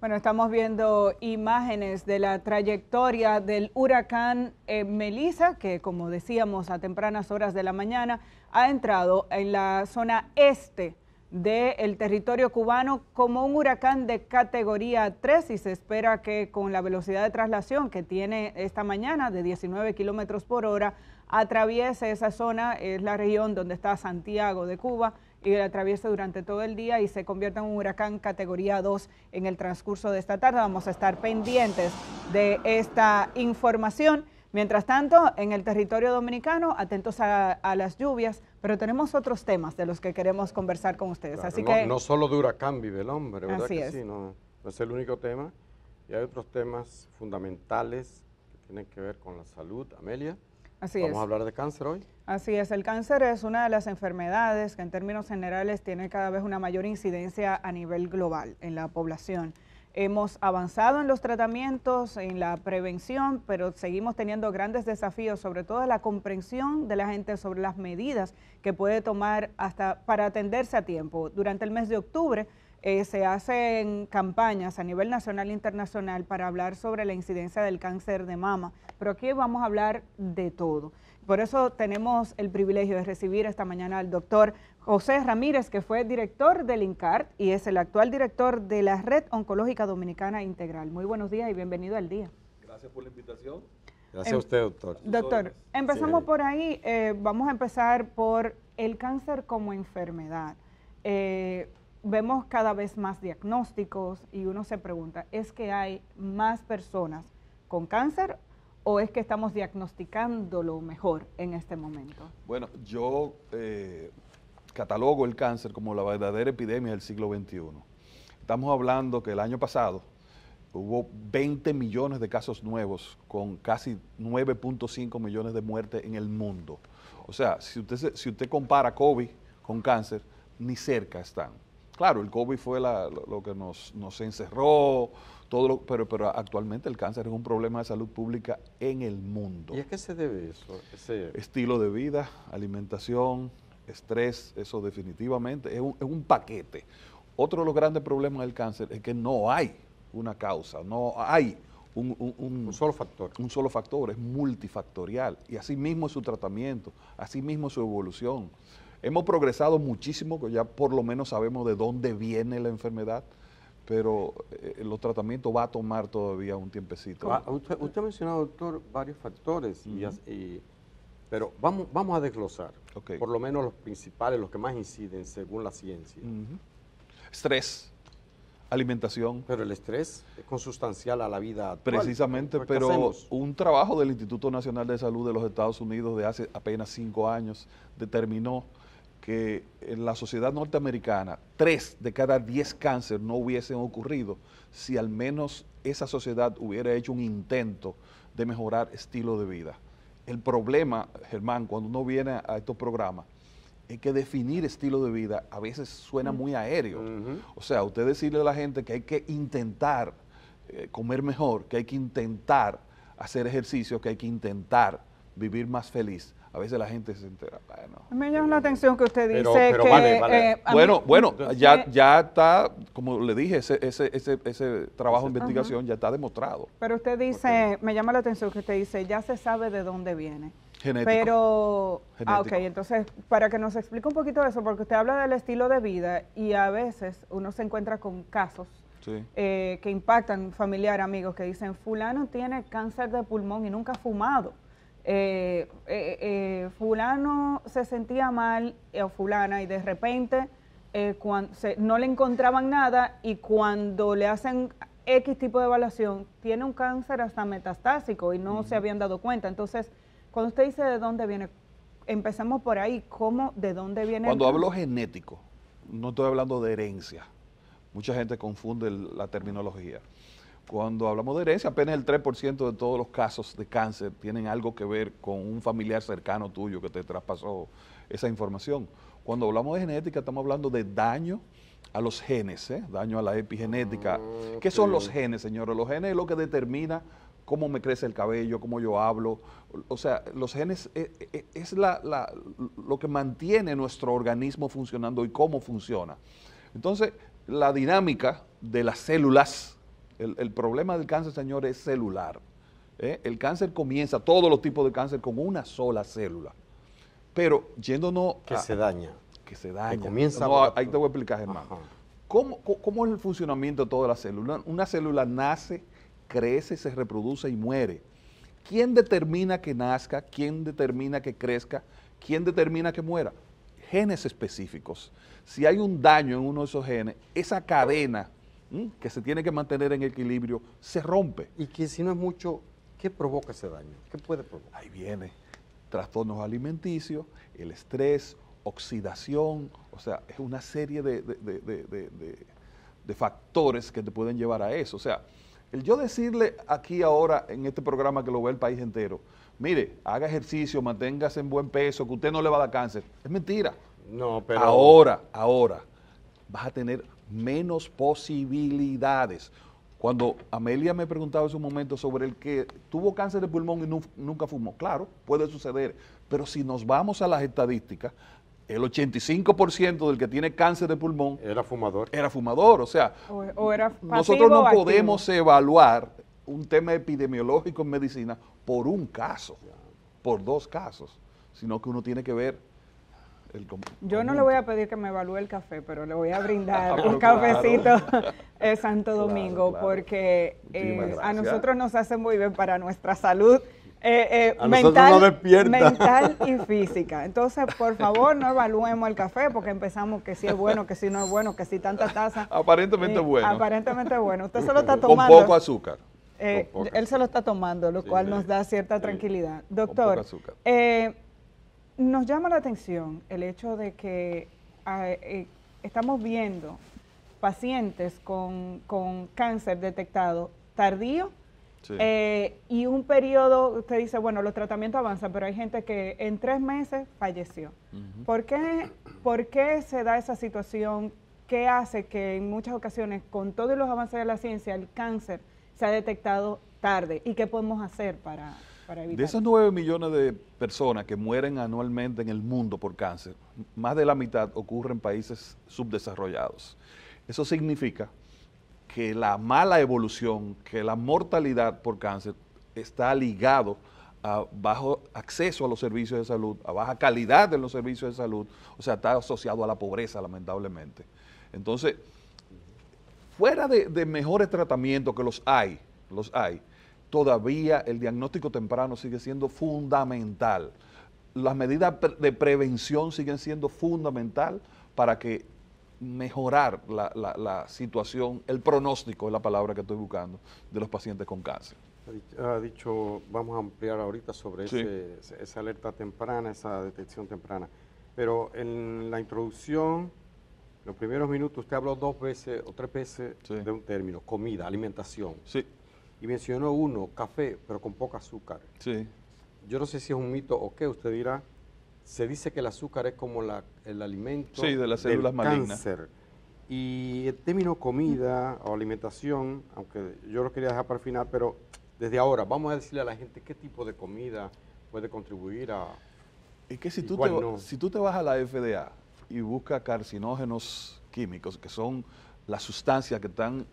Bueno, estamos viendo imágenes de la trayectoria del huracán Melissa, que como decíamos a tempranas horas de la mañana, ha entrado en la zona este del territorio cubano como un huracán de categoría 3 y se espera que con la velocidad de traslación que tiene esta mañana de 19 kilómetros por hora, atraviese esa zona, es la región donde está Santiago de Cuba, y la atraviese durante todo el día y se convierta en un huracán categoría 2 en el transcurso de esta tarde. Vamos a estar pendientes de esta información. Mientras tanto, en el territorio dominicano, atentos a las lluvias, pero tenemos otros temas de los que queremos conversar con ustedes. Claro, así no, que no solo de huracán vive el hombre, ¿verdad así que es. sí? No es el único tema. Y hay otros temas fundamentales que tienen que ver con la salud. Amelia, Así ¿vamos es. a hablar de cáncer hoy? Así es, el cáncer es una de las enfermedades que en términos generales tiene cada vez una mayor incidencia a nivel global en la población. Hemos avanzado en los tratamientos, en la prevención, pero seguimos teniendo grandes desafíos, sobre todo la comprensión de la gente sobre las medidas que puede tomar hasta para atenderse a tiempo. Durante el mes de octubre se hacen campañas a nivel nacional e internacional para hablar sobre la incidencia del cáncer de mama, pero aquí vamos a hablar de todo. Por eso tenemos el privilegio de recibir esta mañana al doctor José Ramírez, que fue director del INCART y es el actual director de la Red Oncológica Dominicana Integral. Muy buenos días y bienvenido al día. Gracias por la invitación. Gracias a usted, doctor. Doctor, empezamos Sí. por ahí. Vamos a empezar por el cáncer como enfermedad. Vemos cada vez más diagnósticos y uno se pregunta, ¿es que hay más personas con cáncer o es que estamos diagnosticándolo mejor en este momento? Bueno, yo catalogo el cáncer como la verdadera epidemia del siglo XXI. Estamos hablando que el año pasado hubo 20 millones de casos nuevos con casi 9.5 millones de muertes en el mundo. O sea, si usted compara COVID con cáncer, ni cerca están. Claro, el COVID fue lo que nos encerró, pero actualmente el cáncer es un problema de salud pública en el mundo. ¿Y a qué se debe eso? Estilo de vida, alimentación, estrés, eso definitivamente es un paquete. Otro de los grandes problemas del cáncer es que no hay una causa, no hay un solo factor. Un solo factor, es multifactorial. Y así mismo es su tratamiento, así mismo es su evolución. Hemos progresado muchísimo, que ya por lo menos sabemos de dónde viene la enfermedad, pero los tratamientos va a tomar todavía un tiempecito. Usted ha mencionado, doctor, varios factores, pero vamos a desglosar, por lo menos los principales, los que más inciden según la ciencia. Estrés, alimentación. Pero el estrés es consustancial a la vida actual. Precisamente, pero un trabajo del Instituto Nacional de Salud de los Estados Unidos de hace apenas 5 años determinó que en la sociedad norteamericana 3 de cada 10 cánceres no hubiesen ocurrido si al menos esa sociedad hubiera hecho un intento de mejorar estilo de vida. El problema, Germán, cuando uno viene a estos programas, es que definir estilo de vida a veces suena muy aéreo. O sea, usted decirle a la gente que hay que intentar comer mejor, que hay que intentar hacer ejercicio, que hay que intentar vivir más feliz. A veces la gente se entera, bueno. Me llama la atención que usted dice pero que... vale. Bueno, ya está, como le dije, ese trabajo de investigación ya está demostrado. Pero usted dice, me llama la atención que usted dice, ya se sabe de dónde viene. Genético. Pero, Genético. ok, entonces, para que nos explique un poquito de eso, porque usted habla del estilo de vida y a veces uno se encuentra con casos que impactan familiar, amigos, que dicen, fulano tiene cáncer de pulmón y nunca ha fumado. Fulano se sentía mal, o fulana, y de repente no le encontraban nada y cuando le hacen X tipo de evaluación, tiene un cáncer hasta metastásico y no se habían dado cuenta. Entonces, cuando usted dice de dónde viene, empecemos por ahí, ¿de dónde viene? Cuando hablo genético, no estoy hablando de herencia. Mucha gente confunde la terminología. Cuando hablamos de herencia, apenas el 3% de todos los casos de cáncer tienen algo que ver con un familiar cercano tuyo que te traspasó esa información. Cuando hablamos de genética, estamos hablando de daño a los genes, daño a la epigenética. ¿Qué son los genes, señores? Los genes es lo que determina cómo me crece el cabello, cómo yo hablo. O sea, los genes es lo que mantiene nuestro organismo funcionando y cómo funciona. Entonces, la dinámica de las células El problema del cáncer, señor, es celular. El cáncer comienza, todos los tipos de cáncer, con una sola célula. Pero yéndonos que se daña. Que se daña. Que comienza ahí te voy a explicar, Germán. ¿Cómo es el funcionamiento de toda la célula? Una célula nace, crece, se reproduce y muere. ¿Quién determina que nazca? ¿Quién determina que crezca? ¿Quién determina que muera? Genes específicos. Si hay un daño en uno de esos genes, esa cadena que se tiene que mantener en equilibrio se rompe. Y que si no es mucho, ¿qué provoca ese daño? ¿Qué puede provocar? Ahí viene. Trastornos alimenticios, el estrés, oxidación, o sea, es una serie de factores que te pueden llevar a eso. O sea, el yo decirle aquí ahora en este programa que lo ve el país entero, mire, haga ejercicio, manténgase en buen peso, que usted no le va a dar cáncer, es mentira. No, pero... Ahora, vas a tener menos posibilidades. Cuando Amelia me preguntaba en su momento sobre el que tuvo cáncer de pulmón y nunca fumó, claro, puede suceder, pero si nos vamos a las estadísticas, el 85% del que tiene cáncer de pulmón era fumador, o sea, o era pasivo, nosotros no activo. podemos evaluar un tema epidemiológico en medicina por un caso, por dos casos, sino que uno tiene que ver Yo no le voy a pedir que me evalúe el café, pero le voy a brindar un cafecito Santo Domingo, porque a nosotros nos hace muy bien para nuestra salud mental y física. Entonces, por favor, no evaluemos el café, porque empezamos que si es bueno, que si no es bueno, que si tanta taza. Aparentemente bueno. Aparentemente bueno. Usted se lo está tomando. Con poco azúcar. Él se lo está tomando, lo cual nos da cierta tranquilidad. Doctor, con poco azúcar. Nos llama la atención el hecho de que estamos viendo pacientes con cáncer detectado tardío y un periodo, usted dice, bueno, los tratamientos avanzan, pero hay gente que en 3 meses falleció. ¿Por qué se da esa situación? ¿Qué hace que en muchas ocasiones, con todos los avances de la ciencia, el cáncer se ha detectado tarde? ¿Y qué podemos hacer para evitar? De esas 9 millones de personas que mueren anualmente en el mundo por cáncer, más de la mitad ocurre en países subdesarrollados. Eso significa que la mala evolución, que la mortalidad por cáncer está ligado a bajo acceso a los servicios de salud, a baja calidad de los servicios de salud, o sea, está asociado a la pobreza, lamentablemente. Entonces, fuera de mejores tratamientos, que los hay, todavía el diagnóstico temprano sigue siendo fundamental. Las medidas de prevención siguen siendo fundamental para que mejorar la situación, el pronóstico es la palabra que estoy buscando, de los pacientes con cáncer. Ha dicho, vamos a ampliar ahorita sobre esa alerta temprana, esa detección temprana. Pero en la introducción, los primeros minutos, usted habló 2 veces o 3 veces de un término, comida, alimentación. Sí. Y mencionó uno, café, pero con poco azúcar. Sí. Yo no sé si es un mito o qué, usted dirá. Se dice que el azúcar es como el alimento de las células malignas. Cáncer. Y el término comida o alimentación, aunque yo lo quería dejar para el final, pero desde ahora vamos a decirle a la gente qué tipo de comida puede contribuir a... Es que si tú te vas a la FDA y buscas carcinógenos químicos, que son las sustancias que están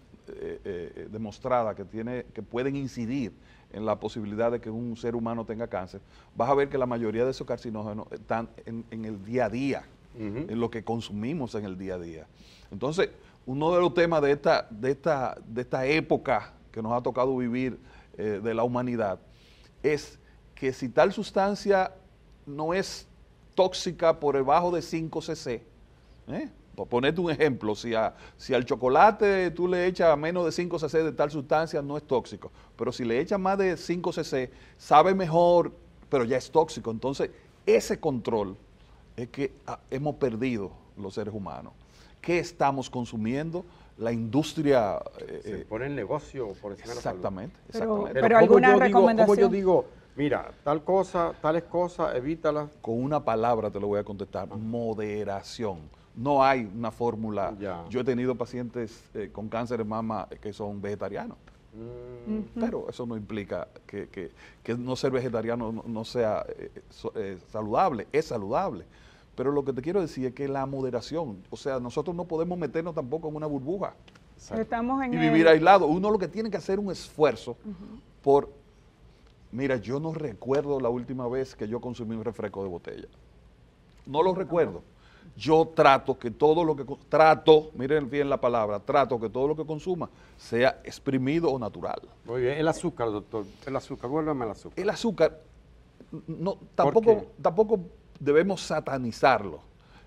demostradas que pueden incidir en la posibilidad de que un ser humano tenga cáncer, vas a ver que la mayoría de esos carcinógenos están en el día a día, en lo que consumimos en el día a día. Entonces, uno de los temas de esta época que nos ha tocado vivir de la humanidad es que si tal sustancia no es tóxica por debajo de 5 cc, por ponerte un ejemplo, si al chocolate tú le echas menos de 5 cc de tal sustancia, no es tóxico. Pero si le echas más de 5 cc, sabe mejor, pero ya es tóxico. Entonces, ese control es que hemos perdido los seres humanos. ¿Qué estamos consumiendo? La industria... se pone el negocio por encima de la salud. Exactamente. Pero alguna recomendación. ¿Cómo yo digo, mira, tales cosas, evítalas? Con una palabra te lo voy a contestar, moderación. No hay una fórmula. Yo he tenido pacientes con cáncer de mama que son vegetarianos, pero eso no implica que no ser vegetariano no sea saludable, es saludable. Pero lo que te quiero decir es que la moderación, o sea, nosotros no podemos meternos tampoco en una burbuja. Estamos en y vivir aislado. Uno lo que tiene que hacer un esfuerzo por... Mira, yo no recuerdo la última vez que yo consumí un refresco de botella. No lo recuerdo. Yo trato que todo lo que... miren bien la palabra, trato que todo lo que consuma sea exprimido o natural. Muy bien. El azúcar, doctor. El azúcar, vuélvame al azúcar. El azúcar, no, tampoco debemos satanizarlo.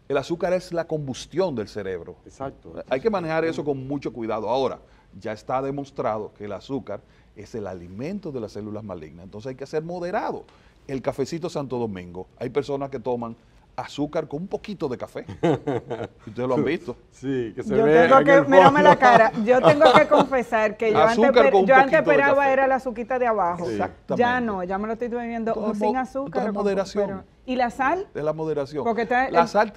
El azúcar es la combustión del cerebro. Exacto. Hay que manejar eso con mucho cuidado. Ahora, ya está demostrado que el azúcar es el alimento de las células malignas. Entonces hay que ser moderado. El cafecito Santo Domingo, hay personas que toman azúcar con un poquito de café. ¿Ustedes lo han visto? Sí, que se yo ve tengo en que, el mírame la fondo. cara, yo tengo que confesar que yo Azúcar con un antes poquito de esperaba café. era la azuquita de abajo. Sí. Exactamente. Ya no, ya me lo estoy bebiendo o Entonces, sin azúcar. entonces, o con- moderación. ¿Y la sal? De la moderación. Porque La sal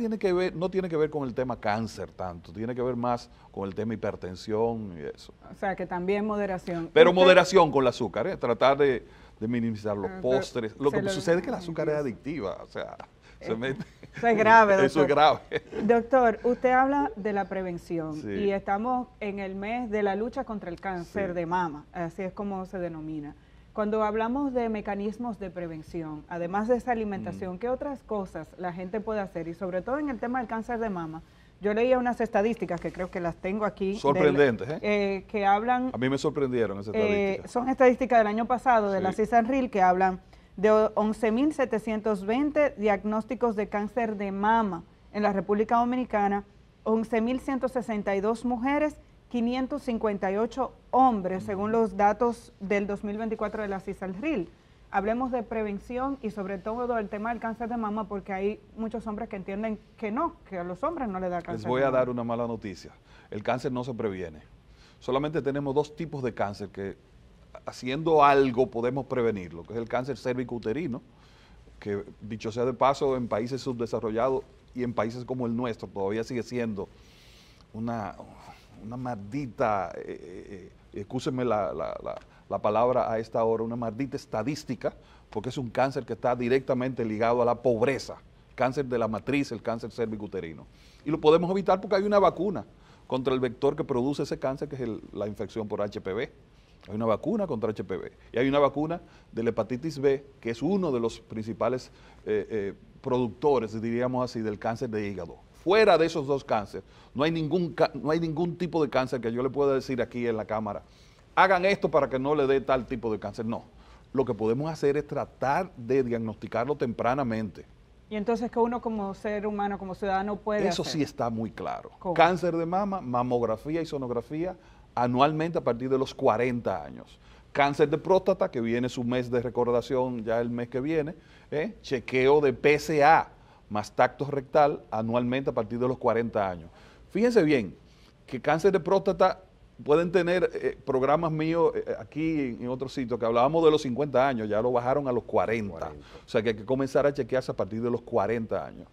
no tiene que ver con el tema cáncer tanto, tiene que ver más con el tema hipertensión y eso. O sea, que también moderación. Pero Usted- moderación con el azúcar, tratar de minimizar los pero postres. Lo se que lo- sucede es que el azúcar es adictiva, o sea, se mete. Eso es grave, doctor. Eso es grave. Doctor, usted habla de la prevención Sí. y estamos en el mes de la lucha contra el cáncer Sí. de mama, así es como se denomina. Cuando hablamos de mecanismos de prevención, además de esa alimentación, ¿qué otras cosas la gente puede hacer? Y sobre todo en el tema del cáncer de mama, yo leía unas estadísticas que creo que las tengo aquí. Sorprendentes, que hablan... A mí me sorprendieron esas estadísticas. son estadísticas del año pasado de Sí. la CISANRIL que hablan de 11.720 diagnósticos de cáncer de mama en la República Dominicana, 11.162 mujeres, 558 hombres, según los datos del 2024 de la CISANRIL. Hablemos de prevención y sobre todo el tema del cáncer de mama, porque hay muchos hombres que entienden que no, que a los hombres no les da cáncer. Les voy de a mama. dar una mala noticia. El cáncer no se previene. Solamente tenemos dos tipos de cáncer que haciendo algo podemos prevenirlo, que es el cáncer cérvico-uterino, que dicho sea de paso en países subdesarrollados y en países como el nuestro todavía sigue siendo una maldita, excúsenme la palabra a esta hora, una maldita estadística, porque es un cáncer que está directamente ligado a la pobreza, cáncer de la matriz, el cáncer cérvico-uterino. Y lo podemos evitar porque hay una vacuna contra el vector que produce ese cáncer, que es la infección por HPV. Hay una vacuna contra HPV y hay una vacuna de la hepatitis B, que es uno de los principales productores, diríamos así, del cáncer de hígado. Fuera de esos dos cánceres, no hay ningún tipo de cáncer que yo le pueda decir aquí en la cámara, hagan esto para que no le dé tal tipo de cáncer. No, lo que podemos hacer es tratar de diagnosticarlo tempranamente. Y entonces, ¿qué uno como ser humano, como ciudadano puede Eso hacer? sí está muy claro. ¿Cómo? Cáncer de mama, mamografía y sonografía anualmente a partir de los 40 años. Cáncer de próstata, que viene su mes de recordación ya el mes que viene, chequeo de PSA más tacto rectal anualmente a partir de los 40 años. Fíjense bien que cáncer de próstata pueden tener programas míos aquí en otros sitios que hablábamos de los 50 años, ya lo bajaron a los 40. O sea que hay que comenzar a chequearse a partir de los 40 años.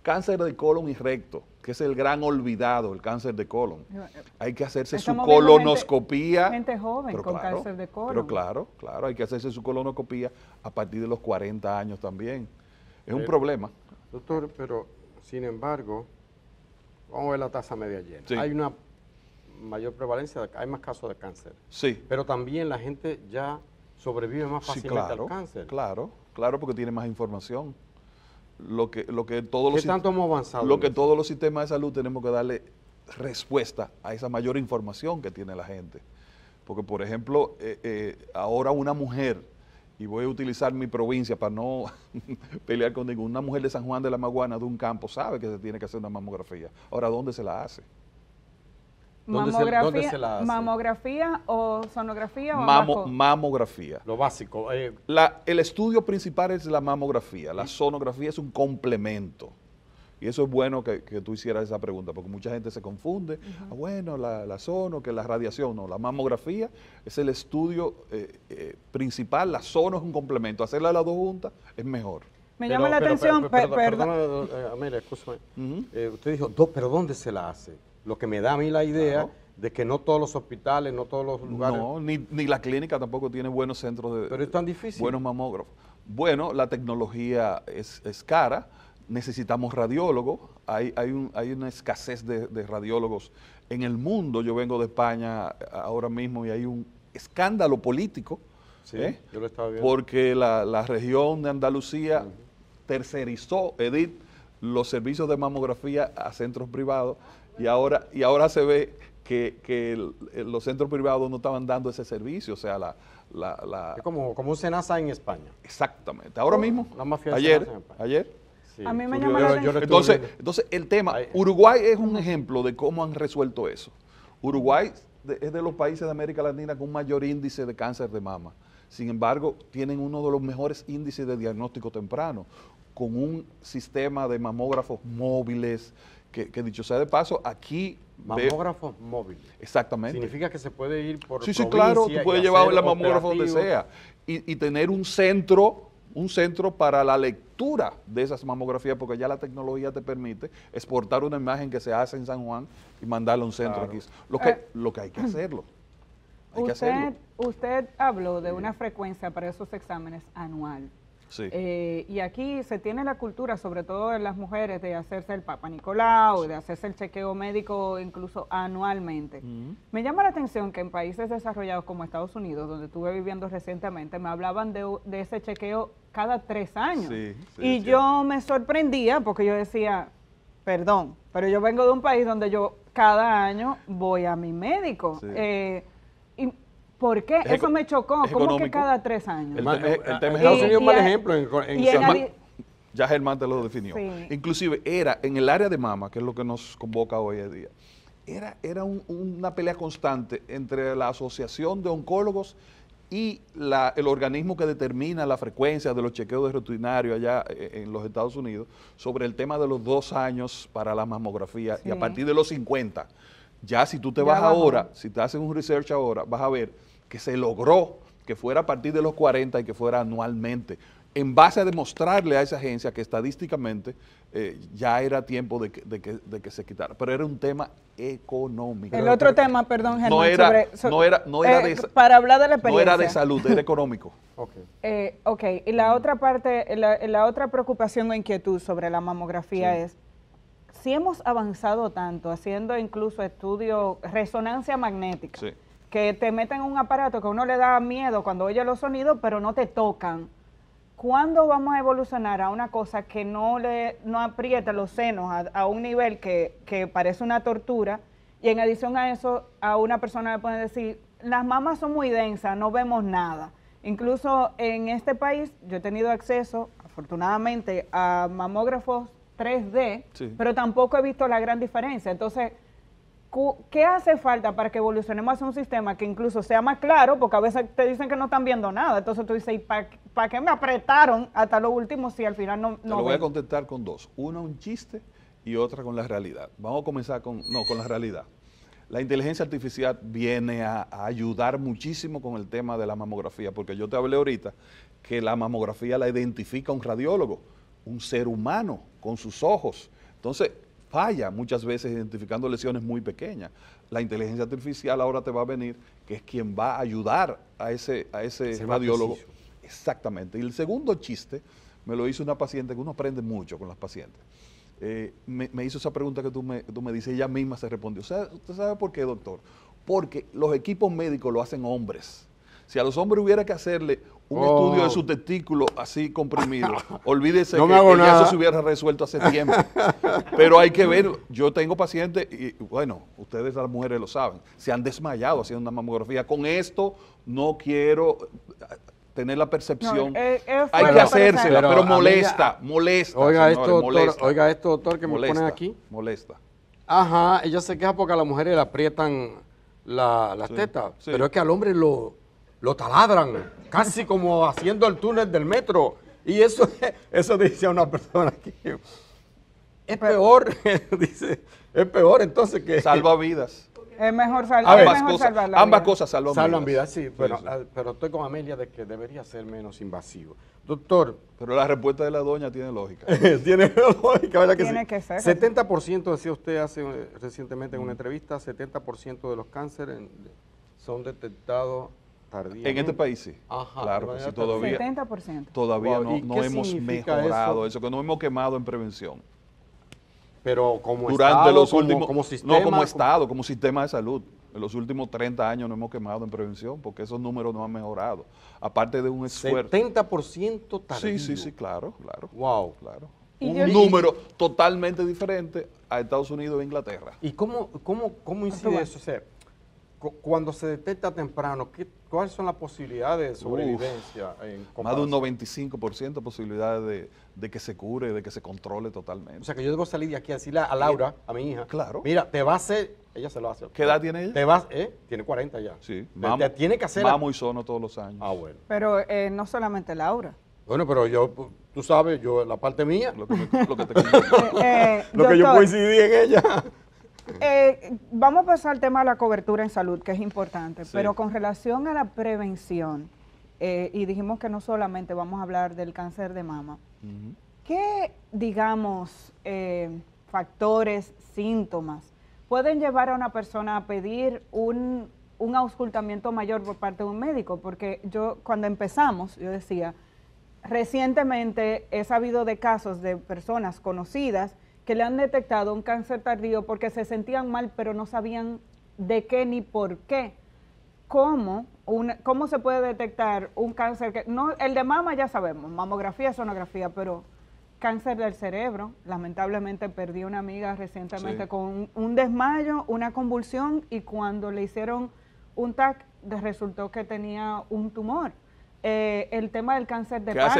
Cáncer de colon y recto, que es el gran olvidado, el cáncer de colon. Hay que hacerse Estamos su viendo colonoscopía. gente joven pero con claro, cáncer de colon. Pero claro, hay que hacerse su colonoscopía a partir de los 40 años también. Es un problema. Doctor, pero sin embargo, vamos a ver la tasa media llena. Sí. Hay una mayor prevalencia, hay más casos de cáncer. Sí, Pero también la gente ya sobrevive más sí, fácilmente claro, al cáncer. claro, porque tiene más información. Lo que todos ¿Qué los tanto hemos avanzado? Lo en que eso? todos los sistemas de salud tenemos que darle respuesta a esa mayor información que tiene la gente. Porque, por ejemplo, ahora una mujer, y voy a utilizar mi provincia para no pelear con ninguna, una mujer de San Juan de la Maguana, de un campo, sabe que se tiene que hacer una mamografía. Ahora, ¿dónde se la hace? ¿Dónde se la hace? ¿Mamografía o sonografía o ambas? Mamografía. Lo básico. El estudio principal es la mamografía, la sonografía es un complemento. Y eso es bueno que tú hicieras esa pregunta, porque mucha gente se confunde. Bueno, la sono, que la radiación, no. La mamografía es el estudio principal, la sono es un complemento. Hacerla las dos juntas es mejor. Me llama la atención, perdón. Perdón, Amelia, escúchame. Usted dijo, ¿pero dónde se la hace? Lo que me da a mí la idea Claro. de que no todos los hospitales, no todos los lugares. No, ni la clínica tampoco tiene buenos centros de... Pero es tan difícil. Buenos mamógrafos. Bueno, la tecnología es cara, necesitamos radiólogos, hay una escasez de radiólogos En el mundo, yo vengo de España ahora mismo y hay un escándalo político, Sí, yo lo estaba viendo. porque la región de Andalucía tercerizó, Edith, los servicios de mamografía a centros privados y ahora se ve que los centros privados no estaban dando ese servicio, o sea, Es como un Senasa en España. exactamente. Ahora mismo, La mafia de ayer, Senasa en España. ayer. Sí. A mí me Yo- llama yo- la yo atención. lo estuve viendo. Entonces el tema, Ahí. Uruguay es un ejemplo de cómo han resuelto eso. Uruguay es de los países de América Latina con mayor índice de cáncer de mama. Sin embargo, tienen uno de los mejores índices de diagnóstico temprano, con un sistema de mamógrafos móviles, que dicho sea de paso, aquí... Mamógrafos móviles. Exactamente. Significa que se puede ir por Sí, sí, provincia claro, tú y puedes hacer llevar la mamógrafo donde operativos. sea y tener un centro para la lectura de esas mamografías, porque ya la tecnología te permite exportar una imagen que se hace en San Juan y mandarla a un centro Claro. aquí. Lo que hay que hacerlo. Hay que hacerlo. Usted habló de una frecuencia para esos exámenes anual. Sí. Y aquí se tiene la cultura, sobre todo en las mujeres, de hacerse el Papa Nicolau, de hacerse el chequeo médico incluso anualmente. Me llama la atención que en países desarrollados como Estados Unidos, donde estuve viviendo recientemente, me hablaban de ese chequeo cada 3 años. Sí, sí, Y es yo me sorprendía porque yo decía, perdón, pero yo vengo de un país donde yo cada año voy a mi médico. Sí. ¿Y por qué? Es Eso me chocó. es ¿Cómo que económico. cada 3 años? El Ma- tema es- el tema es Estados Y- Unidos es un y mal hay- ejemplo en y en San- adi- Ya Germán te lo definió. Sí. Inclusive era en el área de mama, que es lo que nos convoca hoy en día, era una pelea constante entre la Asociación de Oncólogos y el organismo que determina la frecuencia de los chequeos de rutinarios allá en los Estados Unidos sobre el tema de los 2 años para la mamografía y a Sí. partir de los 50. Ya si tú te Ya vas bajó. ahora, si te haces un research ahora, vas a ver que se logró que fuera a partir de los 40 y que fuera anualmente, en base a demostrarle a esa agencia que estadísticamente ya era tiempo de que se quitara. Pero era un tema económico. El otro tema, perdón, Germán, No era- no era de esa- para hablar de la No experiencia. era de salud, era económico. Ok. Ok, y la otra parte, la otra preocupación o inquietud sobre la mamografía Sí. es, si hemos avanzado tanto, haciendo incluso estudios, resonancia magnética, Sí. que te meten un aparato que a uno le da miedo cuando oye los sonidos, pero no te tocan. ¿Cuándo vamos a evolucionar a una cosa que no aprieta los senos a un nivel que parece una tortura? Y en adición a eso, a una persona le pueden decir, las mamas son muy densas, no vemos nada. Incluso en este país yo he tenido acceso, afortunadamente, a mamógrafos 3D, Sí. pero tampoco he visto la gran diferencia. Entonces, ¿qué hace falta para que evolucionemos hacia un sistema que incluso sea más claro? Porque a veces te dicen que no están viendo nada. Entonces tú dices, ¿y para qué me apretaron hasta lo último si al final no Te lo voy a ven? contestar con dos. Una un chiste y otra con la realidad. Vamos a comenzar con la realidad. La inteligencia artificial viene a ayudar muchísimo con el tema de la mamografía, porque yo te hablé ahorita que la mamografía la identifica un radiólogo, un ser humano con sus ojos. Entonces, falla muchas veces identificando lesiones muy pequeñas. La inteligencia artificial ahora te va a venir, que es quien va a ayudar a ese Ser más radiólogo. preciso. Exactamente. Y el segundo chiste me lo hizo una paciente, que uno aprende mucho con las pacientes. Me hizo esa pregunta que tú me dices, ella misma se respondió. ¿Usted sabe por qué, doctor? Porque los equipos médicos lo hacen hombres. Si a los hombres hubiera que hacerle un estudio de su testículo así comprimido, olvídese No que, me hago que ya nada. eso se hubiera resuelto hace tiempo. Pero hay que ver, yo tengo pacientes, y bueno, ustedes las mujeres lo saben, se han desmayado haciendo una mamografía. Con esto no quiero tener la percepción. No, es hay fuerte que para hacérsela, esa- pero Pero, molesta, amiga, molesta. Oiga señores, esto, doctor, molesta. oiga esto, doctor, que me Molesta, ponen aquí. Molesta. Ajá, ella se queja porque a las mujeres le aprietan las Sí, tetas, sí. pero es que al hombre lo taladran, casi como haciendo el túnel del metro. Y eso dice a una persona que es peor, dice, es peor entonces que... Salva vidas. Es mejor, A ver, salvar la ambas vida. cosas salvan, Salvan vidas, sí, pero, sí. pero estoy con Amelia de que debería ser menos invasivo. Doctor, Pero la respuesta de la doña tiene lógica. tiene lógica, ¿verdad que Tiene sí? que ser. 70%, decía usted recientemente en una entrevista, 70% de los cánceres son detectados tardíamente. En este país sí. Ajá, Claro de que sí, manera todavía, 70%. todavía Wow, ¿y no qué hemos significa mejorado eso? eso, que no hemos quemado en prevención. Pero como durante Estado, los últimos, como sistema. no como Estado, como sistema de salud. En los últimos 30 años no hemos quemado en prevención porque esos números no han mejorado. Aparte de un esfuerzo. 70% tardío. Sí, claro. Wow. Claro. Y Un número totalmente diferente a Estados Unidos e Inglaterra. ¿Y cómo incide eso? O sea, cuando se detecta temprano, ¿cuáles son las posibilidades de sobrevivencia? Más de un 95% de posibilidades de que se cure, de que se controle totalmente. O sea, que yo debo salir de aquí a decirle a Laura, a mi hija, claro. Mira, te va a hacer, ella se lo hace. ¿Qué edad tiene ella? Te vas, tiene 40 ya. Sí, te tiene que hacer. Mamo y sono todos los años. Ah, bueno. Pero no solamente Laura. Bueno, pero yo, tú sabes, yo, la parte mía, Lo que te comento. lo que yo Doctor, coincidí en ella. Vamos a pasar al tema de la cobertura en salud, que es importante, Sí. pero con relación a la prevención, y dijimos que no solamente vamos a hablar del cáncer de mama, Ujú. ¿qué, digamos, factores, síntomas pueden llevar a una persona a pedir un auscultamiento mayor por parte de un médico? Porque yo, cuando empezamos, yo decía, recientemente he sabido de casos de personas conocidas que le han detectado un cáncer tardío porque se sentían mal, pero no sabían de qué ni por qué. ¿Cómo se puede detectar un cáncer? No, el de mama ya sabemos, mamografía, sonografía, pero cáncer del cerebro, lamentablemente perdí una amiga recientemente Sí. con un desmayo, una convulsión, y cuando le hicieron un TAC resultó que tenía un tumor. El tema del cáncer de páncreas.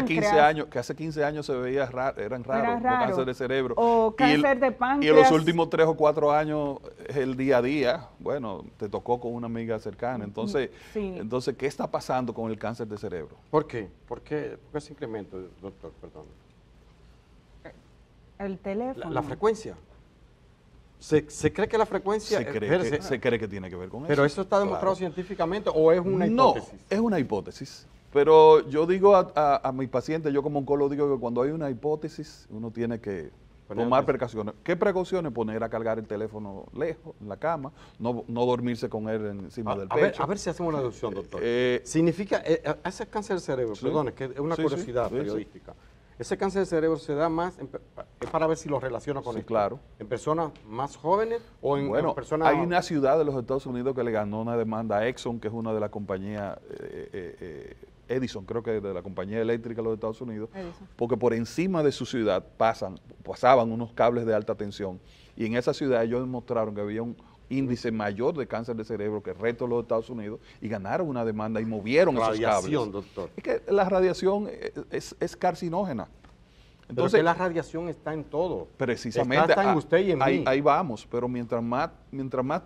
Que hace 15 años se veía eran raros, raro. los cáncer de cerebro. O cáncer de páncreas. Y en los últimos 3 o 4 años, el día a día, bueno, te tocó con una amiga cercana. Entonces, Sí. entonces, ¿qué está pasando con el cáncer de cerebro? ¿Por qué? ¿Por qué ese incremento, doctor? Perdón. El teléfono. La frecuencia. ¿Se cree que la frecuencia... Se cree que tiene que ver con eso. ¿Pero eso está demostrado Claro. científicamente o es una hipótesis? No, es una hipótesis. Pero yo digo a mis pacientes, yo como oncólogo digo que cuando hay una hipótesis, uno tiene que tomar precauciones. ¿Qué precauciones? Poner a cargar el teléfono lejos, en la cama, no dormirse con él encima del pecho. A ver si hacemos una deducción, doctor. Eh, Significa, ese cáncer del cerebro, Sí. perdón, es que es una Sí, curiosidad sí, periodística. Ese cáncer del cerebro se da más, es para ver si lo relaciona con Sí, esto. claro. ¿En personas más jóvenes o en Bueno, personas...? hay una ciudad de los Estados Unidos que le ganó una demanda a Exxon, que es una de las compañías, Edison, creo que de la compañía eléctrica de los Estados Unidos, Edison. porque por encima de su ciudad pasaban unos cables de alta tensión, y en esa ciudad ellos demostraron que había un índice mayor de cáncer de cerebro que el resto de los Estados Unidos, y ganaron una demanda y movieron esos Radiación, cables. doctor. Es que la radiación es carcinógena. Entonces, la radiación está en todo. Precisamente. Está en usted y en mí. Ahí vamos, pero mientras más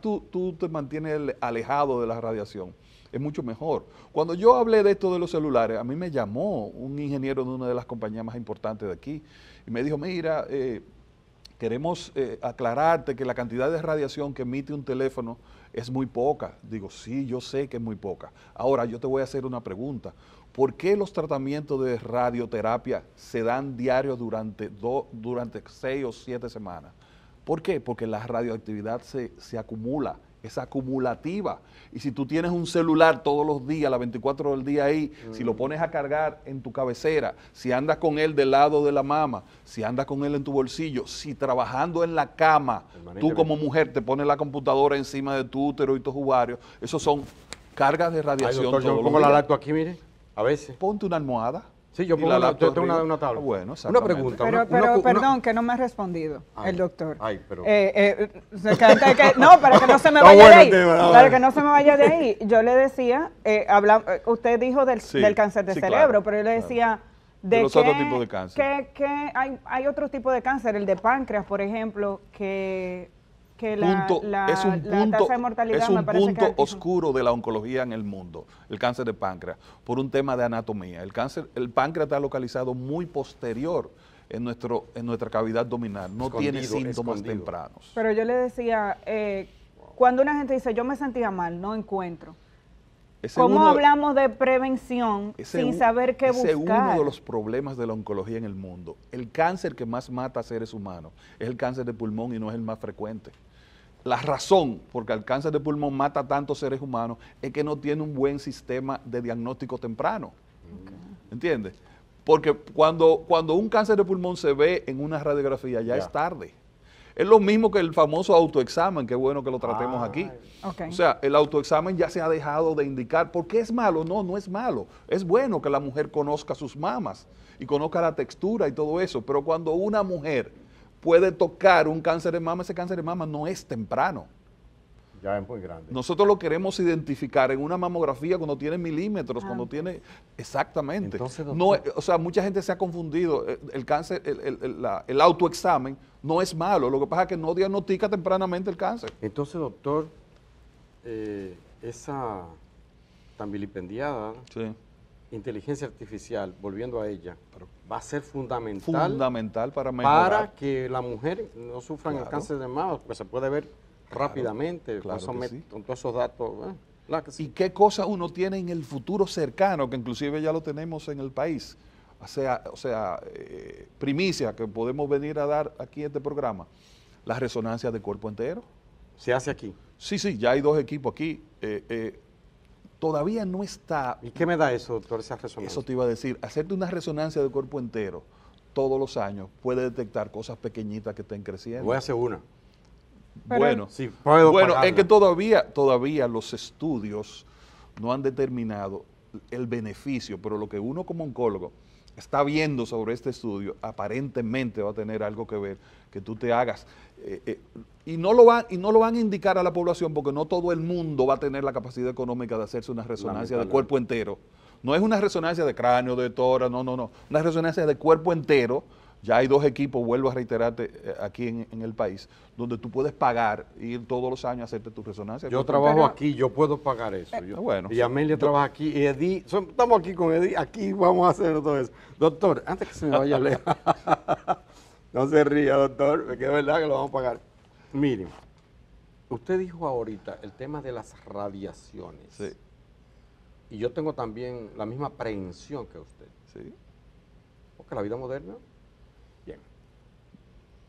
tú te mantienes alejado de la radiación, es mucho mejor. Cuando yo hablé de esto de los celulares, a mí me llamó un ingeniero de una de las compañías más importantes de aquí y me dijo, mira, queremos aclararte que la cantidad de radiación que emite un teléfono es muy poca. Digo, sí, yo sé que es muy poca. Ahora, yo te voy a hacer una pregunta. ¿Por qué los tratamientos de radioterapia se dan diarios durante 6 o 7 semanas? ¿Por qué? Porque la radioactividad se acumula, es acumulativa. Y si tú tienes un celular todos los días, las 24 horas del día ahí, si lo pones a cargar en tu cabecera, si andas con él del lado de la mama, si andas con él en tu bolsillo, si trabajando en la cama, tú como mujer te pones la computadora encima de tu útero y tus ovarios, esos son cargas de Ay, radiación. doctor, yo todos pongo los la días. lacto aquí, mire, a veces. Ponte una almohada. Sí, yo y pongo la una, lacto tengo arriba. una tabla. Bueno, una exactamente. pregunta. Pero perdón, que no me ha respondido el doctor. Ay, pero... No, para que no se me Está vaya bueno de el ahí. tema, está Para bueno. que no se me vaya de ahí. Yo le decía, usted dijo del cáncer de sí, cerebro, claro, pero yo le decía... De los otros tipos de cáncer. Hay otro tipo de cáncer, el de páncreas, por ejemplo, que la tasa de mortalidad es me un parece que punto es altísima. oscuro de la oncología en el mundo, el cáncer de páncreas, por un tema de anatomía. El páncreas está localizado muy posterior en nuestra cavidad abdominal, no tiene síntomas escondido. tempranos. Pero yo le decía, cuando una gente dice, yo me sentía mal, no encuentro. ¿Cómo hablamos de prevención sin saber qué buscar? Ese es uno de los problemas de la oncología en el mundo. El cáncer que más mata a seres humanos es el cáncer de pulmón y no es el más frecuente. La razón por que el cáncer de pulmón mata a tantos seres humanos es que no tiene un buen sistema de diagnóstico temprano. ¿Entiendes? Porque cuando un cáncer de pulmón se ve en una radiografía ya es tarde. Es lo mismo que el famoso autoexamen, que es bueno que lo tratemos aquí. Okay. O sea, el autoexamen ya se ha dejado de indicar. ¿Por qué es malo? No, no es malo. Es bueno que la mujer conozca sus mamas y conozca la textura y todo eso, pero cuando una mujer puede tocar un cáncer de mama, ese cáncer de mama no es temprano. Ya es muy grande. Nosotros lo queremos identificar en una mamografía cuando tiene milímetros, cuando tiene... Exactamente. Entonces, no, o sea, mucha gente se ha confundido. El cáncer, el autoexamen no es malo. Lo que pasa es que no diagnostica tempranamente el cáncer. Entonces, doctor, esa tan vilipendiada inteligencia artificial, volviendo a ella, va a ser fundamental para mejorar. Para que la mujer no sufra el cáncer de mama, porque se puede ver rápidamente, con todos esos datos. ¿Y qué cosas uno tiene en el futuro cercano, que inclusive ya lo tenemos en el país? O sea, primicia que podemos venir a dar aquí en este programa, la resonancia de cuerpo entero. ¿Se hace aquí? Sí, ya hay 2 equipos aquí. Todavía no está... ¿Y qué me da eso, doctor, esa resonancia? Eso te iba a decir, hacerte una resonancia de cuerpo entero todos los años puede detectar cosas pequeñitas que estén creciendo. Voy a hacer una. Bueno, sí, puedo pagarla. Es que todavía los estudios no han determinado el beneficio, pero lo que uno como oncólogo está viendo sobre este estudio, aparentemente va a tener algo que ver, que tú te hagas, y no lo van a indicar a la población porque no todo el mundo va a tener la capacidad económica de hacerse una resonancia de cuerpo entero. No es una resonancia de cráneo, de tórax, no, una resonancia de cuerpo entero. Ya hay 2 equipos, vuelvo a reiterarte, aquí en el país, donde tú puedes pagar, ir todos los años a hacerte tu resonancia. Yo trabajo aquí, yo puedo pagar eso. Bueno, y Amelia trabaja aquí, y Edith, estamos aquí con Edith, aquí vamos a hacer todo eso. Doctor, antes que se me vaya lejos, no se ría, doctor, porque es verdad que lo vamos a pagar. Miren, usted dijo ahorita el tema de las radiaciones. Sí. Y yo tengo también la misma aprehensión que usted. Sí. Porque la vida moderna... Bien.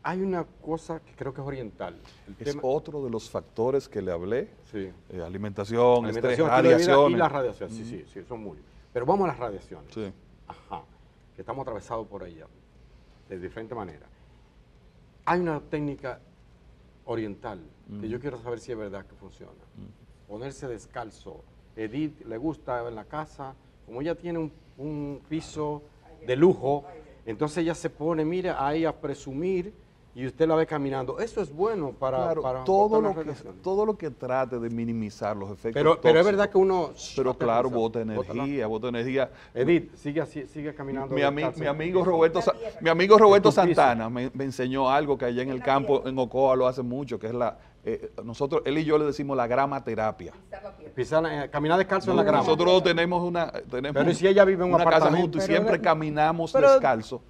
Hay una cosa que creo que es oriental. Es otro de los factores que le hablé. Sí. Alimentación, estrés, estilo de vida radiaciones. y las radiaciones, sí, son muy. Pero vamos a las radiaciones. Sí. Ajá. Que estamos atravesados por ella, de diferente manera. Hay una técnica oriental que yo quiero saber si es verdad que funciona. Ponerse descalzo. Edith le gusta en la casa, como ella tiene un piso de lujo, entonces ella se pone, mira, ahí a presumir y usted la ve caminando. Eso es bueno para todo lo que trate de minimizar los efectos pero es verdad que uno... Pero claro, bota energía. Edith, sigue caminando. Mi amigo Roberto Santana me enseñó algo que allá en el campo, en Ocoa, lo hace mucho, que es nosotros, él y yo le decimos la grama terapia. Caminar descalzo en la grama. Nosotros tenemos pero si ella vive en un apartamento. Casa junto y siempre caminamos descalzo.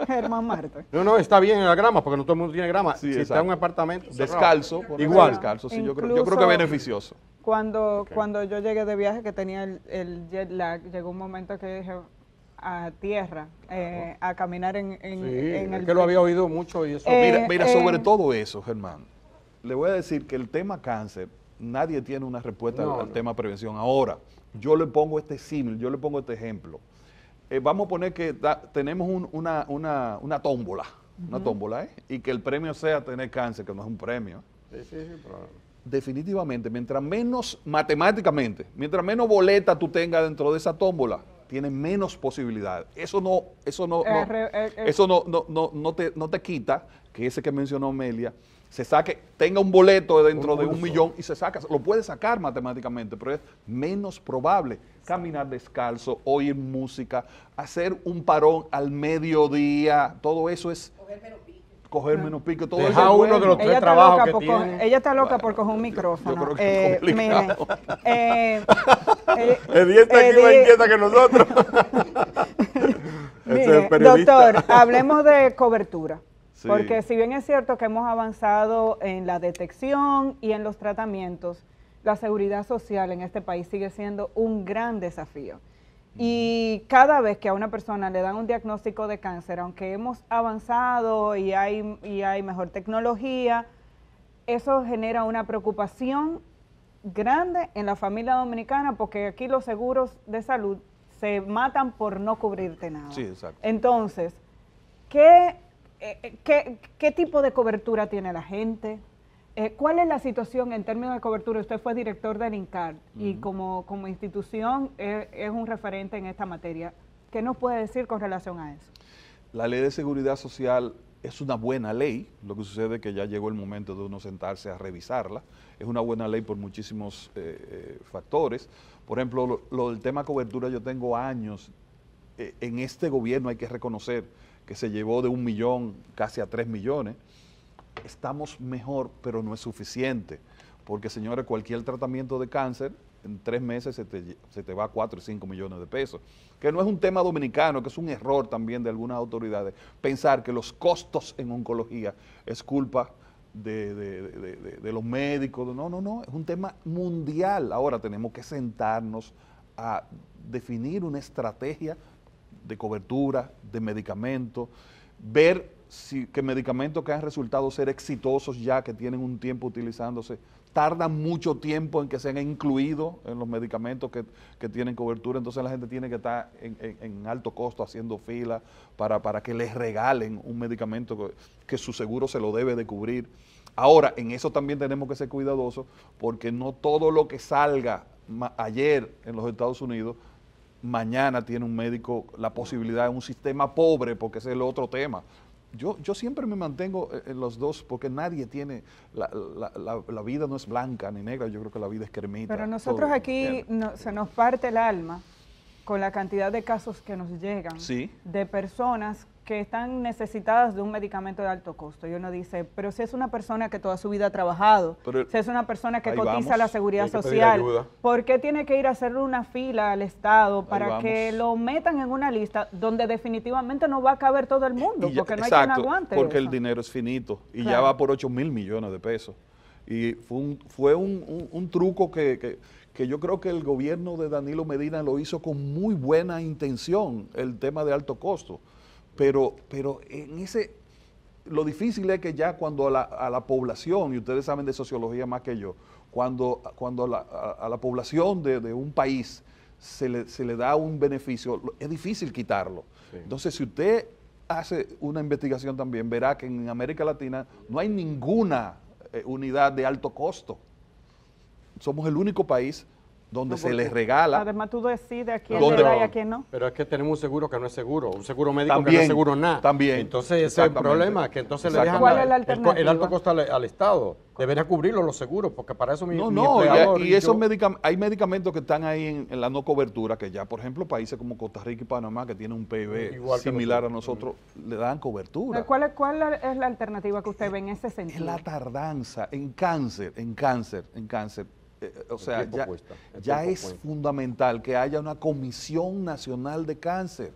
Germán Marte. No, está bien en la grama, porque no todo el mundo tiene grama. Sí, si está en un apartamento. Descalzo. Igual. Descalzo, sí, yo creo que es beneficioso. Cuando yo llegué de viaje, que tenía el jet lag, llegó un momento que dije a tierra, a caminar en el... que lo había oído mucho y eso. Mira, sobre todo eso, Germán, le voy a decir que el tema cáncer, nadie tiene una respuesta al tema prevención. Ahora, yo le pongo este símil, yo le pongo este ejemplo. Vamos a poner que tenemos una tómbola, y que el premio sea tener cáncer, que no es un premio. Sí, pero... Definitivamente, mientras menos boleta tú tengas dentro de esa tómbola, tienes menos posibilidades. Eso no te quita que ese que mencionó Amelia tenga un boleto dentro de 1 millón y se saca, lo puede sacar matemáticamente, pero es menos probable caminar descalzo, oír música, hacer un parón al mediodía, todo eso es coger menos pique, todo deja eso es uno de los 3 trabajos que tiene. Ella está loca por coger un micrófono. Yo creo que es complicado. Edith está aquí más inquieta que nosotros. Doctor, hablemos de cobertura. Sí. Porque si bien es cierto que hemos avanzado en la detección y en los tratamientos, la seguridad social en este país sigue siendo un gran desafío. Y cada vez que a una persona le dan un diagnóstico de cáncer, aunque hemos avanzado y hay mejor tecnología, eso genera una preocupación grande en la familia dominicana, porque aquí los seguros de salud se matan por no cubrirte nada. Sí, exacto. Entonces, ¿qué ¿qué tipo de cobertura tiene la gente? ¿Cuál es la situación en términos de cobertura? Usted fue director del INCAR y como institución es un referente en esta materia. ¿Qué nos puede decir con relación a eso? La Ley de Seguridad Social es una buena ley, lo que sucede es que ya llegó el momento de uno sentarse a revisarla. Es una buena ley por muchísimos factores. Por ejemplo, lo del tema cobertura, yo tengo años, en este gobierno hay que reconocer que se llevó de 1 millón casi a 3 millones. Estamos mejor, pero no es suficiente, porque señores, cualquier tratamiento de cáncer, en 3 meses se te va a 4 o 5 millones de pesos, que no es un tema dominicano, que es un error también de algunas autoridades, pensar que los costos en oncología es culpa de los médicos. No, es un tema mundial. Ahora tenemos que sentarnos a definir una estrategia de cobertura, de medicamentos, ver que medicamentos que han resultado ser exitosos ya, que tienen un tiempo utilizándose, tardan mucho tiempo en que sean incluidos en los medicamentos que tienen cobertura, entonces la gente tiene que estar en alto costo haciendo fila para que les regalen un medicamento que su seguro se lo debe de cubrir. Ahora, en eso también tenemos que ser cuidadosos, porque no todo lo que salga ayer en los Estados Unidos, mañana tiene un médico la posibilidad de un sistema pobre, porque ese es el otro tema. Yo siempre me mantengo en los dos, porque nadie tiene, la vida no es blanca ni negra, yo creo que la vida es cremita. Pero nosotros aquí se nos parte el alma con la cantidad de casos que nos llegan de personas que están necesitadas de un medicamento de alto costo. Y uno dice, pero si es una persona que toda su vida ha trabajado, si es una persona que cotiza a la seguridad social, ¿por qué tiene que ir a hacer una fila al Estado para que lo metan en una lista donde definitivamente no va a caber todo el mundo? Porque no hay quien aguante porque eso. El dinero es finito y ya va por 8.000 millones de pesos. Y fue un truco que yo creo que el gobierno de Danilo Medina lo hizo con muy buena intención, el tema de alto costo. Pero en lo difícil es que ya cuando a la población, y ustedes saben de sociología más que yo, cuando a la población de un país se le da un beneficio, es difícil quitarlo. Sí. Entonces, si usted hace una investigación también, verá que en América Latina no hay ninguna unidad de alto costo. Somos el único país donde se les regala. Además tú decides a quién le da y a quién no. Pero es que tenemos un seguro que no es seguro, un seguro médico también, que no es seguro nada. También. Entonces ese es el problema, que entonces le dejan ¿Cuál es la alternativa? el alto costo al Estado. Debería cubrirlo los seguros, porque para eso mi empleador y esos hay medicamentos que están ahí en la no cobertura, que ya, por ejemplo, países como Costa Rica y Panamá, que tienen un PIB similar a nosotros, le dan cobertura. ¿Cuál es la alternativa que usted ve en ese sentido? Es la tardanza en cáncer. O sea, ya es fundamental que haya una Comisión Nacional de Cáncer.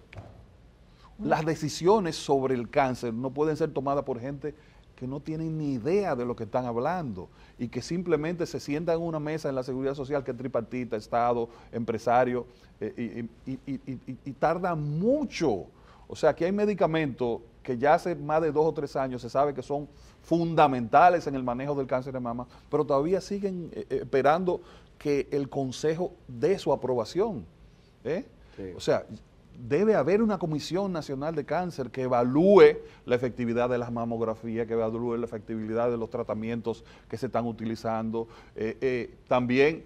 Las decisiones sobre el cáncer no pueden ser tomadas por gente que no tienen ni idea de lo que están hablando y que simplemente se sientan en una mesa en la Seguridad Social, que es tripartita, Estado, empresario, y tarda mucho. O sea, que hay medicamentos que ya hace más de 2 o 3 años se sabe que son fundamentales en el manejo del cáncer de mama, pero todavía siguen esperando que el Consejo dé su aprobación. Sí. O sea, debe haber una Comisión Nacional de Cáncer que evalúe la efectividad de las mamografías, que evalúe la efectividad de los tratamientos que se están utilizando, también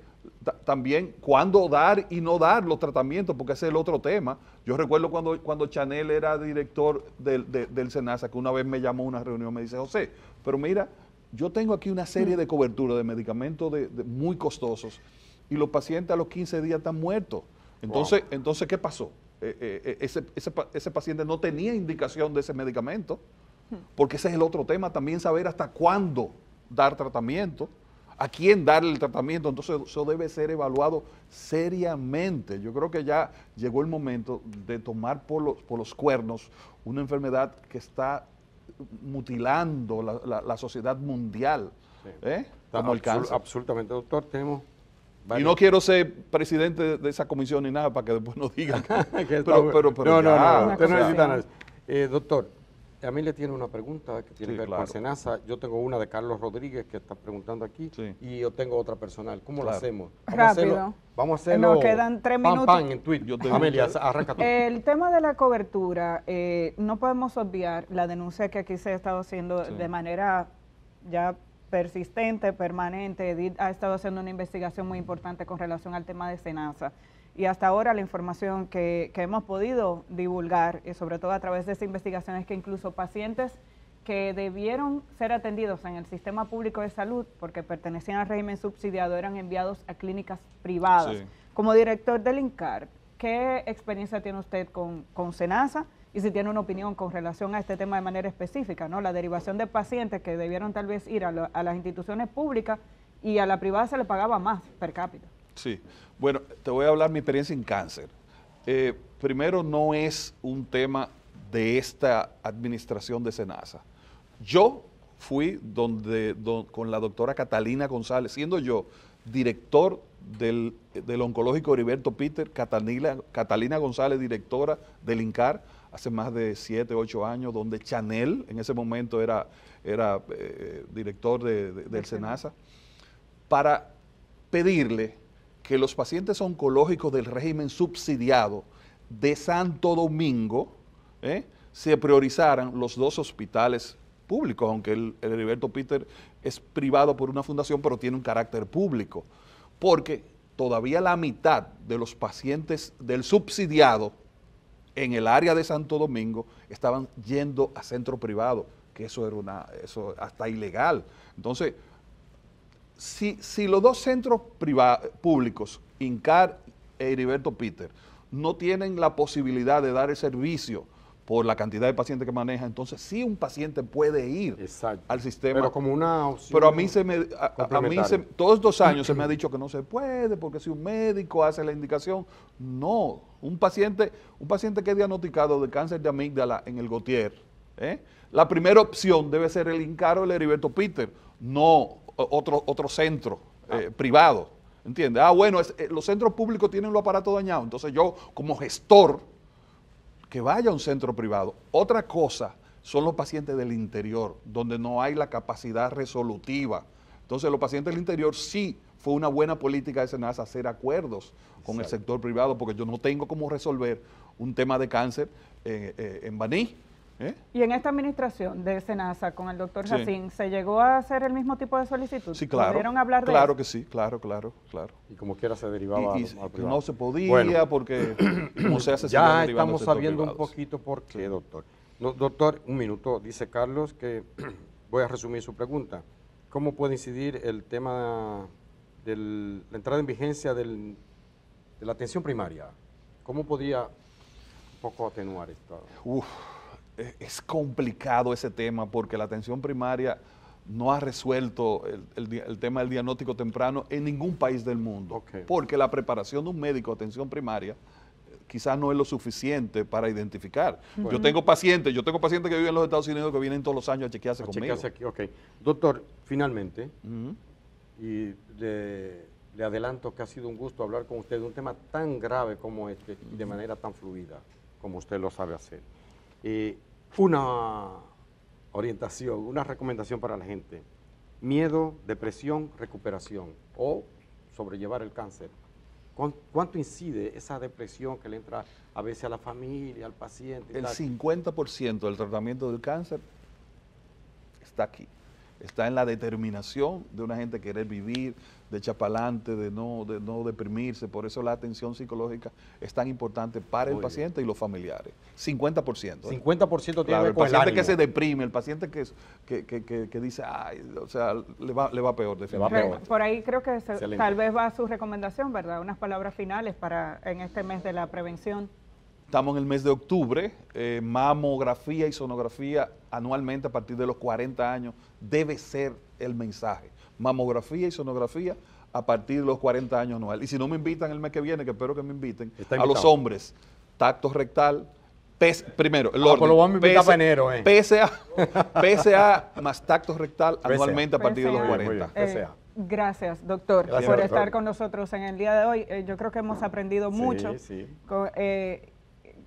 cuándo dar y no dar los tratamientos, porque ese es el otro tema. Yo recuerdo cuando Chanel era director del SENASA, que una vez me llamó a una reunión, me dice, José, pero mira, yo tengo aquí una serie de cobertura de medicamentos muy costosos y los pacientes a los 15 días están muertos. Entonces ¿qué pasó? Ese paciente no tenía indicación de ese medicamento, porque ese es el otro tema, también saber hasta cuándo dar tratamiento, a quién darle el tratamiento. Entonces eso debe ser evaluado seriamente. Yo creo que ya llegó el momento de tomar por los cuernos una enfermedad que está mutilando la sociedad mundial, como el cáncer. Absolutamente, doctor, tenemos... Y no quiero ser presidente de esa comisión ni nada para que después nos digan. No, usted no necesita nada. Doctor, Amelia tiene una pregunta que tiene que ver con SENASA. Yo tengo una de Carlos Rodríguez que está preguntando aquí y yo tengo otra personal. ¿Cómo lo hacemos? Rápido. Vamos a hacerlo. Nos quedan 3 minutos. En Twitter. Amelia, arranca tú. El tema de la cobertura, no podemos obviar la denuncia que aquí se ha estado haciendo de manera ya persistente, permanente. Edith ha estado haciendo una investigación muy importante con relación al tema de SENASA. Y hasta ahora la información que hemos podido divulgar, y sobre todo a través de esa investigación, es que incluso pacientes que debieron ser atendidos en el sistema público de salud porque pertenecían al régimen subsidiado eran enviados a clínicas privadas. Sí. Como director del INCAR, ¿qué experiencia tiene usted con SENASA? Y si tiene una opinión con relación a este tema de manera específica, ¿no? La derivación de pacientes que debieron tal vez ir a las instituciones públicas y a la privada se le pagaba más per cápita. Sí, bueno, te voy a hablar mi experiencia en cáncer. Primero, no es un tema de esta administración de SENASA. Yo fui con la doctora Catalina González, siendo yo director del oncológico Heriberto Peter, Catalina González, directora del INCAR, hace más de 7, 8 años, donde Chanel en ese momento era director del SENASA, para pedirle que los pacientes oncológicos del régimen subsidiado de Santo Domingo se priorizaran los 2 hospitales públicos, aunque el Heriberto Peter es privado por una fundación, pero tiene un carácter público, porque todavía la mitad de los pacientes del subsidiado en el área de Santo Domingo estaban yendo a centro privado, que eso era eso hasta ilegal. Entonces, si los 2 centros públicos, INCAR e Heriberto Peter, no tienen la posibilidad de dar el servicio por la cantidad de pacientes que maneja, entonces sí un paciente puede ir al sistema. Pero como una opción. Pero a mí todos estos años se me ha dicho que no se puede, porque si un médico hace la indicación, no. Un paciente que es diagnosticado de cáncer de amígdala en el Gautier, la primera opción debe ser el INCAR o el Heriberto Peter, no otro centro privado, ¿entiendes? Bueno, los centros públicos tienen los aparatos dañados, entonces yo como gestor, que vaya a un centro privado. Otra cosa son los pacientes del interior, donde no hay la capacidad resolutiva. Entonces los pacientes del interior sí fue una buena política de SENASA hacer acuerdos con el sector privado, porque yo no tengo cómo resolver un tema de cáncer en Baní. Y en esta administración de SENASA con el doctor Jacín, ¿se llegó a hacer el mismo tipo de solicitud? Sí, claro. ¿Pudieron hablar de claro eso? Que sí, claro. Y como quiera se derivaba al privado. No se podía porque como se hace ya estamos sabiendo un poquito por qué, doctor. No, doctor, un minuto, dice Carlos que voy a resumir su pregunta. ¿Cómo puede incidir el tema de la entrada en vigencia de la atención primaria? ¿Cómo podría un poco atenuar esto? Es complicado ese tema porque la atención primaria no ha resuelto el tema del diagnóstico temprano en ningún país del mundo. Porque la preparación de un médico de atención primaria quizás no es lo suficiente para identificar. Bueno. Yo tengo pacientes que viven en los Estados Unidos que vienen todos los años a chequearse conmigo. Aquí. Doctor, finalmente, y le adelanto que ha sido un gusto hablar con usted de un tema tan grave como este y de manera tan fluida como usted lo sabe hacer. Una orientación, una recomendación para la gente: miedo, depresión, recuperación o sobrellevar el cáncer. ¿Cuánto incide esa depresión que le entra a veces a la familia, al paciente? El 50% del tratamiento del cáncer está aquí. Está en la determinación de una gente querer vivir, de echar para adelante, de no deprimirse. Por eso la atención psicológica es tan importante para el paciente y los familiares. 50%. 50% tiene claro, el paciente que se deprime, el paciente que dice, ay, o sea, le va peor. Definitivamente. Por ahí creo que tal vez va su recomendación, ¿verdad? Unas palabras finales en este mes de la prevención. Estamos en el mes de octubre, mamografía y sonografía anualmente a partir de los 40 años debe ser el mensaje. Mamografía y sonografía a partir de los 40 años anual. Y si no me invitan el mes que viene, que espero que me inviten, a los hombres, tacto rectal, primero, el orden, pues lo vamos a invitar para enero. PSA más tacto rectal anualmente a partir de los 40. Gracias, doctor, por estar con nosotros en el día de hoy. Yo creo que hemos aprendido mucho.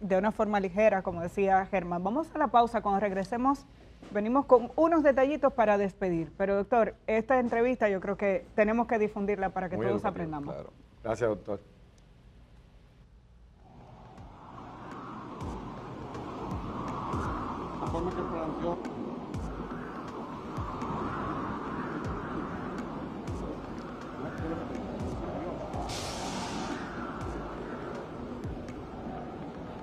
de una forma ligera, como decía Germán. Vamos a la pausa. Cuando regresemos, venimos con unos detallitos para despedir. Pero, doctor, esta entrevista yo creo que tenemos que difundirla para que Muy todos educativo, aprendamos. claro. Gracias, doctor. La forma que planteó.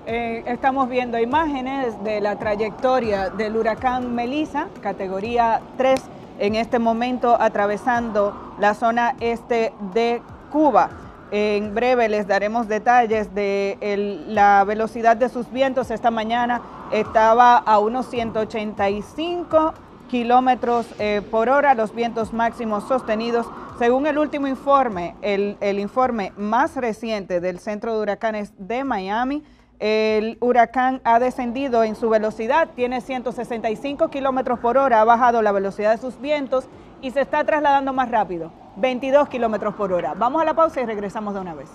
Estamos viendo imágenes de la trayectoria del huracán Melissa, categoría 3, en este momento atravesando la zona este de Cuba. En breve les daremos detalles de la velocidad de sus vientos. Esta mañana estaba a unos 185 kilómetros por hora, los vientos máximos sostenidos. Según el último informe, el informe más reciente del Centro de Huracanes de Miami, el huracán ha descendido en su velocidad, tiene 165 kilómetros por hora, ha bajado la velocidad de sus vientos y se está trasladando más rápido, 22 kilómetros por hora. Vamos a la pausa y regresamos de una vez.